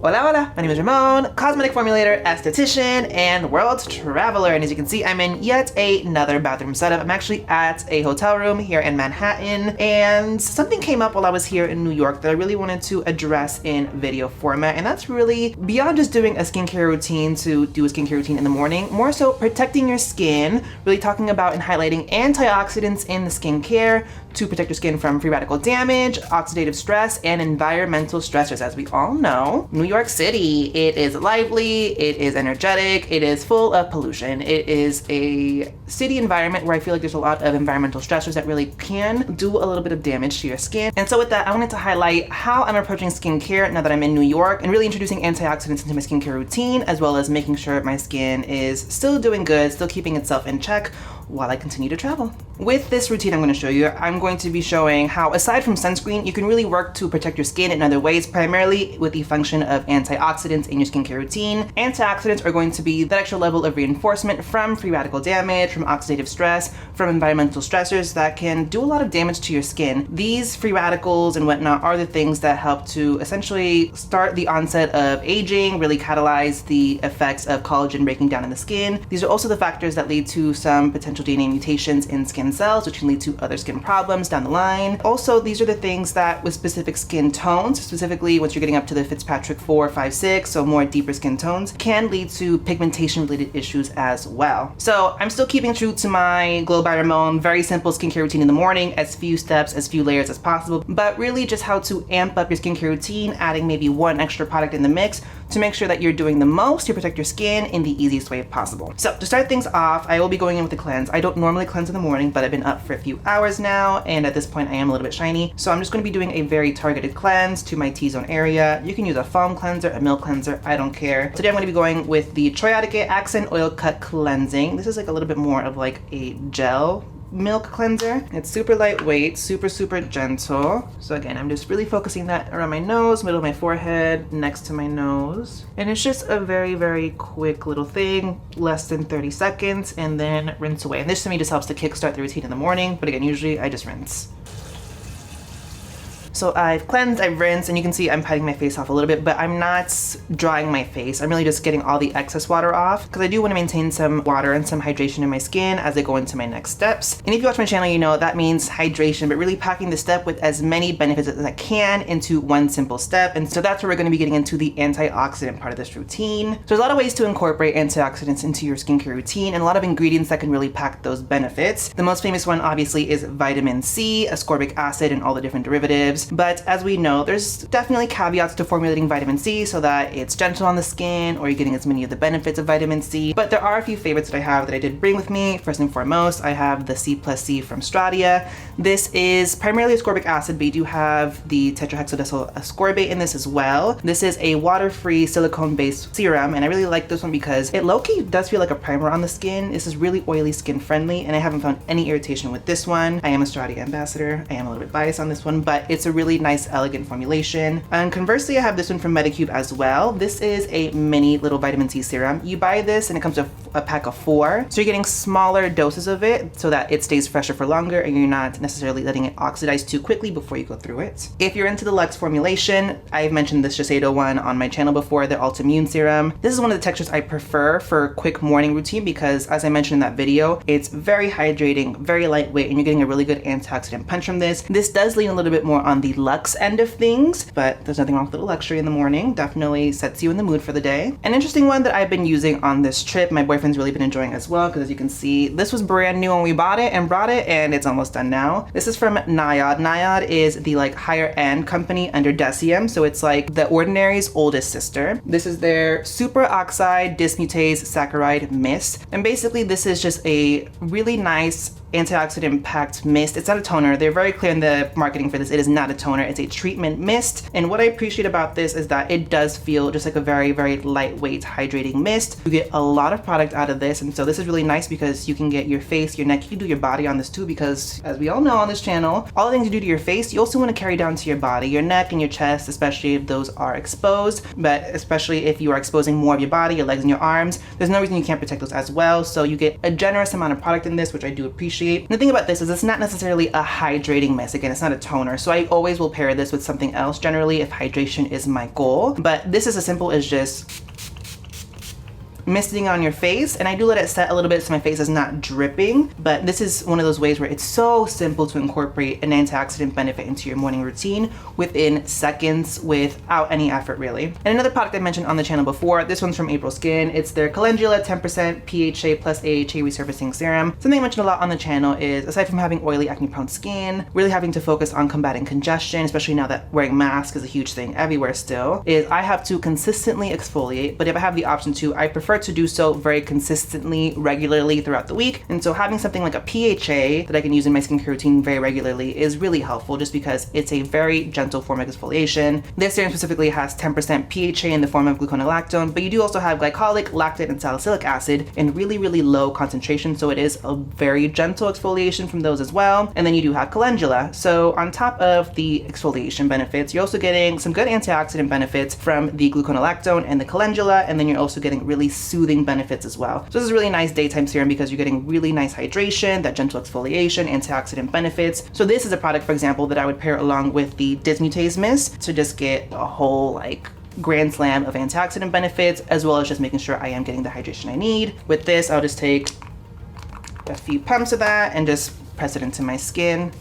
Hola hola, my name is Ramon, cosmetic formulator, esthetician, and world traveler. And as you can see, I'm in yet another bathroom setup. I'm actually at a hotel room here in Manhattan, and something came up while I was here in New York that I really wanted to address in video format, and that's really beyond just doing a skincare routine to do a skincare routine in the morning, more so protecting your skin, really talking about and highlighting antioxidants in the skincare to protect your skin from free radical damage, oxidative stress, and environmental stressors. As we all know, New York City, it is lively, it is energetic, it is full of pollution. It is a city environment where I feel like there's a lot of environmental stressors that really can do a little bit of damage to your skin. And so with that, I wanted to highlight how I'm approaching skincare now that I'm in New York and really introducing antioxidants into my skincare routine, as well as making sure my skin is still doing good, still keeping itself in check while I continue to travel. With this routine I'm going to show you, I'm going to be showing how, aside from sunscreen, you can really work to protect your skin in other ways, primarily with the function of antioxidants in your skincare routine. Antioxidants are going to be that extra level of reinforcement from free radical damage, from oxidative stress, from environmental stressors that can do a lot of damage to your skin. These free radicals and whatnot are the things that help to essentially start the onset of aging, really catalyze the effects of collagen breaking down in the skin. These are also the factors that lead to some potential DNA mutations in skin cells, which can lead to other skin problems down the line. Also, these are the things that with specific skin tones, specifically once you're getting up to the Fitzpatrick 4, 5, 6, so more deeper skin tones, can lead to pigmentation related issues as well. So I'm still keeping true to my Glow by Ramon very simple skincare routine in the morning, as few steps, as few layers as possible, but really just how to amp up your skincare routine, adding maybe one extra product in the mix to make sure that you're doing the most to protect your skin in the easiest way possible. So to start things off, I will be going in with a cleanse. I don't normally cleanse in the morning, but I've been up for a few hours now, and at this point I am a little bit shiny. So I'm just going to be doing a very targeted cleanse to my T-zone area. You can use a foam cleanser, a milk cleanser, I don't care. Today I'm going to be going with the Troiareuke Acsen Oil Cut Cleansing. This is like a little bit more of like a gel milk cleanser. It's super lightweight, super gentle. So again, I'm just really focusing that around my nose, middle of my forehead, next to my nose. And it's just a very quick little thing, less than 30 seconds, and then rinse away. And this to me just helps to kickstart the routine in the morning, but again, usually I just rinse. So I've cleansed, I've rinsed, and you can see I'm patting my face off a little bit, but I'm not drying my face. I'm really just getting all the excess water off because I do want to maintain some water and some hydration in my skin as I go into my next steps. And if you watch my channel, you know that means hydration, but really packing the step with as many benefits as I can into one simple step. And so that's where we're going to be getting into the antioxidant part of this routine. So there's a lot of ways to incorporate antioxidants into your skincare routine and a lot of ingredients that can really pack those benefits. The most famous one obviously is vitamin C, ascorbic acid, and all the different derivatives. But as we know, there's definitely caveats to formulating vitamin C so that it's gentle on the skin or you're getting as many of the benefits of vitamin C. But there are a few favorites that I have that I did bring with me. First and foremost, I have the C+C from Stratia. This is primarily ascorbic acid, but you do have the tetrahexadecyl ascorbate in this as well. This is a water-free silicone-based serum, and I really like this one because it low-key does feel like a primer on the skin. This is really oily, skin-friendly, and I haven't found any irritation with this one. I am a Stratia ambassador. I am a little bit biased on this one, but it's a really nice, elegant formulation. And conversely, I have this one from Medicube as well. This is a mini little vitamin C serum. You buy this and it comes with a pack of 4. So you're getting smaller doses of it so that it stays fresher for longer and you're not necessarily letting it oxidize too quickly before you go through it. If you're into the luxe formulation, I've mentioned this Shiseido one on my channel before, the Ultimune serum. This is one of the textures I prefer for a quick morning routine because, as I mentioned in that video, it's very hydrating, very lightweight, and you're getting a really good antioxidant punch from this. This does lean a little bit more on the luxe end of things, but there's nothing wrong with a little luxury in the morning. Definitely sets you in the mood for the day. An interesting one that I've been using on this trip, my boyfriend's really been enjoying as well, because as you can see, this was brand new when we bought it and brought it, and it's almost done now. This is from NIOD. NIOD is the like higher end company under Deciem, so it's like The Ordinary's oldest sister. This is their Superoxide Dismutase Saccharide Mist, and basically this is just a really nice antioxidant packed mist. It's not a toner. They're very clear in the marketing for this. It is not a toner. It's a treatment mist. And what I appreciate about this is that it does feel just like a very lightweight hydrating mist. You get a lot of product out of this, and so this is really nice because you can get your face, your neck, you can do your body on this too, because as we all know on this channel, all the things you do to your face, you also want to carry down to your body, your neck and your chest, especially if those are exposed, but especially if you are exposing more of your body, your legs and your arms, there's no reason you can't protect those as well. So you get a generous amount of product in this, which I do appreciate. appreciate. And the thing about this is it's not necessarily a hydrating mist. Again, it's not a toner. So I always will pair this with something else generally if hydration is my goal. But this is as simple as just misting on your face, and I do let it set a little bit so my face is not dripping, but this is one of those ways where it's so simple to incorporate an antioxidant benefit into your morning routine within seconds without any effort really. And another product I mentioned on the channel before, this one's from AprilSkin. It's their Calendula 10% PHA+AHA Resurfacing Serum. Something I mentioned a lot on the channel is, aside from having oily acne prone skin, really having to focus on combating congestion, especially now that wearing masks is a huge thing everywhere still, is I have to consistently exfoliate, but if I have the option to, I prefer to do so very consistently, regularly throughout the week. And so having something like a PHA that I can use in my skincare routine very regularly is really helpful, just because it's a very gentle form of exfoliation. This serum specifically has 10% PHA in the form of gluconolactone, but you do also have glycolic, lactate, and salicylic acid in really, really low concentration. So it is a very gentle exfoliation from those as well. And then you do have calendula. So on top of the exfoliation benefits, you're also getting some good antioxidant benefits from the gluconolactone and the calendula, and then you're also getting really soothing benefits as well. So this is a really nice daytime serum because you're getting really nice hydration, that gentle exfoliation, antioxidant benefits. So this is a product, for example, that I would pair along with the Dismutase mist to just get a whole grand slam of antioxidant benefits, as well as just making sure I am getting the hydration I need. With this, I'll just take a few pumps of that and just press it into my skin.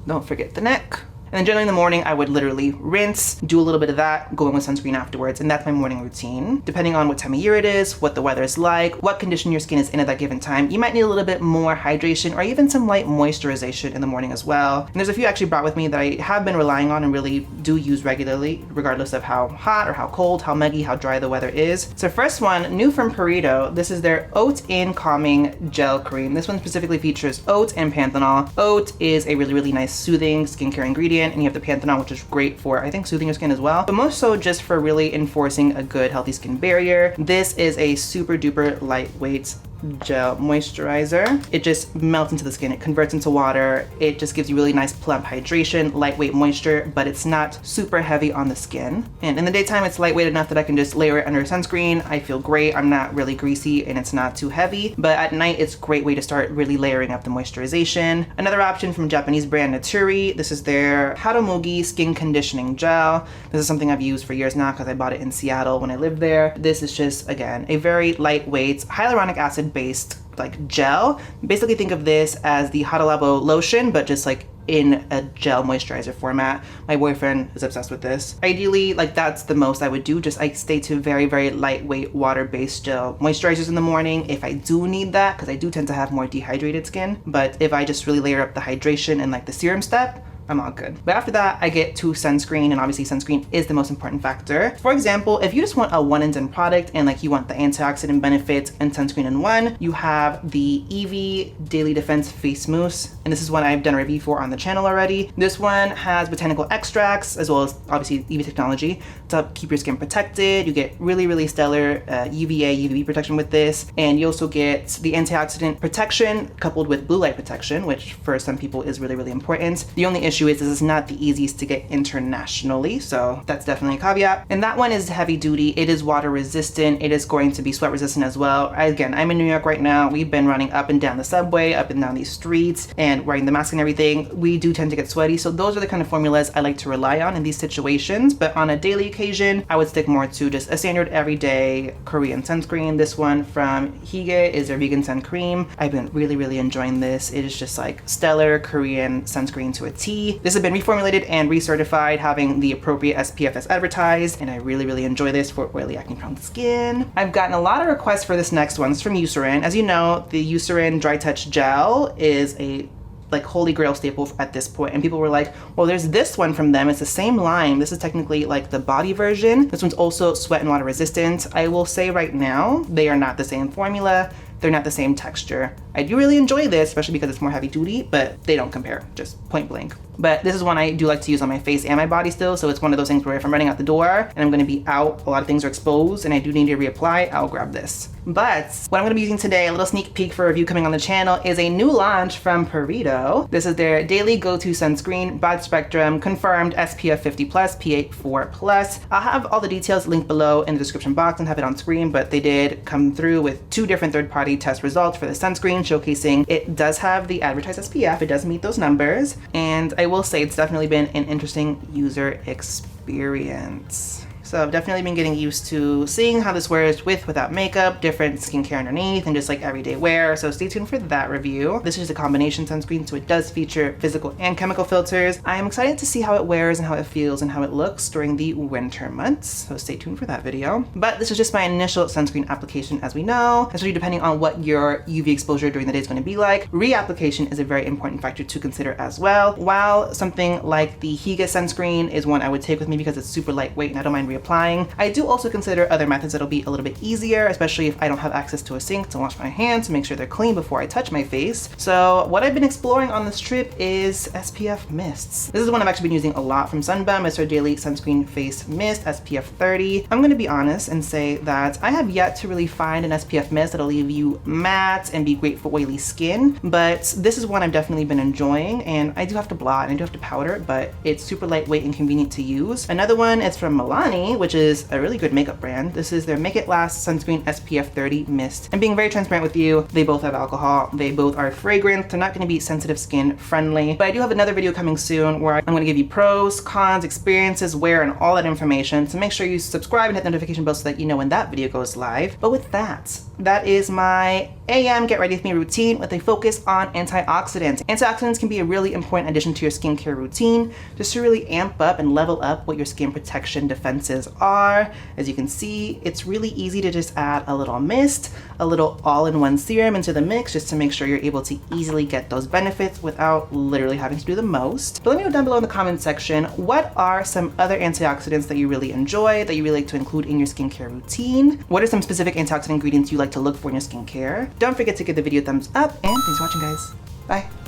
Don't forget the neck. And then generally in the morning, I would literally rinse, do a little bit of that, go in with sunscreen afterwards, and that's my morning routine. Depending on what time of year it is, what the weather is like, what condition your skin is in at that given time, you might need a little bit more hydration or even some light moisturization in the morning as well. And there's a few I actually brought with me that I have been relying on and really do use regularly, regardless of how hot or how cold, how muggy, how dry the weather is. So first one, new from Purito, this is their Oat-In Calming Gel Cream. This one specifically features oat and panthenol. Oat is a really, really nice soothing skincare ingredient, and you have the panthenol, which is great for, I think, soothing your skin as well, but most so just for really enforcing a good healthy skin barrier. This is a super duper lightweight gel moisturizer. It just melts into the skin, it converts into water, it just gives you really nice plump hydration, lightweight moisture, but it's not super heavy on the skin. And in the daytime, it's lightweight enough that I can just layer it under sunscreen. I feel great, I'm not really greasy, and it's not too heavy, but at night it's a great way to start really layering up the moisturization. Another option from Japanese brand Naturie, this is their Hatomugi Skin Conditioning Gel. This is something I've used for years now because I bought it in Seattle when I lived there. This is just, again, a very lightweight hyaluronic acid based gel. Basically think of this as the Hada Labo lotion, but just in a gel moisturizer format. My boyfriend is obsessed with this. Ideally, that's the most I would do. Just I stay to very, very lightweight water-based gel moisturizers in the morning if I do need that, because I do tend to have more dehydrated skin. But if I just really layer up the hydration and the serum step, I'm all good. But after that, I get to sunscreen, and obviously sunscreen is the most important factor. For example, if you just want a one and done product and you want the antioxidant benefits and sunscreen in one, you have the EV Daily Defense Face Mousse, and this is one I've done a review for on the channel already. This one has botanical extracts as well as obviously EV technology to help keep your skin protected. You get really, really stellar UVA, UVB protection with this, and you also get the antioxidant protection coupled with blue light protection, which for some people is really, really important. The only issue is this is not the easiest to get internationally, so that's definitely a caveat. And that one is heavy duty, it is water resistant, it is going to be sweat resistant as well. Again, I'm in New York right now, we've been running up and down the subway, up and down these streets, and wearing the mask and everything. We do tend to get sweaty, so those are the kind of formulas I like to rely on in these situations. But on a daily occasion, I would stick more to just a standard everyday Korean sunscreen. This one from Hyggee is their vegan sun cream. I've been really, really enjoying this. It is just stellar Korean sunscreen to a T. This has been reformulated and recertified, having the appropriate SPF as advertised, and I really, really enjoy this for oily acne prone skin. I've gotten a lot of requests for this next one. It's from Eucerin. As you know, the Eucerin Dry Touch Gel is a holy grail staple at this point, and people were like, well, there's this one from them, it's the same line, this is technically the body version. This one's also sweat and water resistant. I will say right now, they are not the same formula, they're not the same texture. I do really enjoy this, especially because it's more heavy duty, but they don't compare, just point blank. But this is one I do like to use on my face and my body still, so it's one of those things where if I'm running out the door and I'm gonna be out, a lot of things are exposed, and I do need to reapply, I'll grab this. But what I'm gonna be using today, a little sneak peek for a review coming on the channel, is a new launch from Purito. This is their daily go-to sunscreen, broad spectrum, confirmed SPF 50+, PA++. I'll have all the details linked below in the description box and have it on screen, but they did come through with 2 different third-party test results for the sunscreen, showcasing it does have the advertised SPF, it does meet those numbers, and I will say it's definitely been an interesting user experience. So I've definitely been getting used to seeing how this wears with, without makeup, different skincare underneath, and just like everyday wear. So stay tuned for that review. This is a combination sunscreen, so it does feature physical and chemical filters. I am excited to see how it wears and how it feels and how it looks during the winter months. So stay tuned for that video. But this is just my initial sunscreen application, as we know, especially depending on what your UV exposure during the day is going to be like. Reapplication is a very important factor to consider as well. While something like the Hyggee sunscreen is one I would take with me because it's super lightweight and I don't mind reapplying, I do also consider other methods that'll be a little bit easier, especially if I don't have access to a sink to wash my hands to make sure they're clean before I touch my face. So what I've been exploring on this trip is SPF mists. This is one I've actually been using a lot from Sunbum. It's their daily sunscreen face mist, SPF 30. I'm gonna be honest and say that I have yet to really find an SPF mist that'll leave you matte and be great for oily skin, but this is one I've definitely been enjoying, and I do have to blot and I do have to powder it, but it's super lightweight and convenient to use. Another one is from Milani, which is a really good makeup brand. This is their Make It Last Sunscreen SPF 30 Mist. And being very transparent with you, they both have alcohol. They both are fragrant. They're not gonna be sensitive skin friendly. But I do have another video coming soon where I'm gonna give you pros, cons, experiences, wear, and all that information. So make sure you subscribe and hit the notification bell so that you know when that video goes live. But with that, that is my AM Get Ready With Me routine with a focus on antioxidants. Antioxidants can be a really important addition to your skincare routine just to really amp up and level up what your skin protection defenses are. As you can see, it's really easy to just add a little mist, a little all-in-one serum into the mix just to make sure you're able to easily get those benefits without literally having to do the most. But let me know down below in the comments section, what are some other antioxidants that you really enjoy, that you really like to include in your skincare routine? What are some specific antioxidant ingredients you like to look for in your skincare? Don't forget to give the video a thumbs up, and thanks for watching, guys. Bye.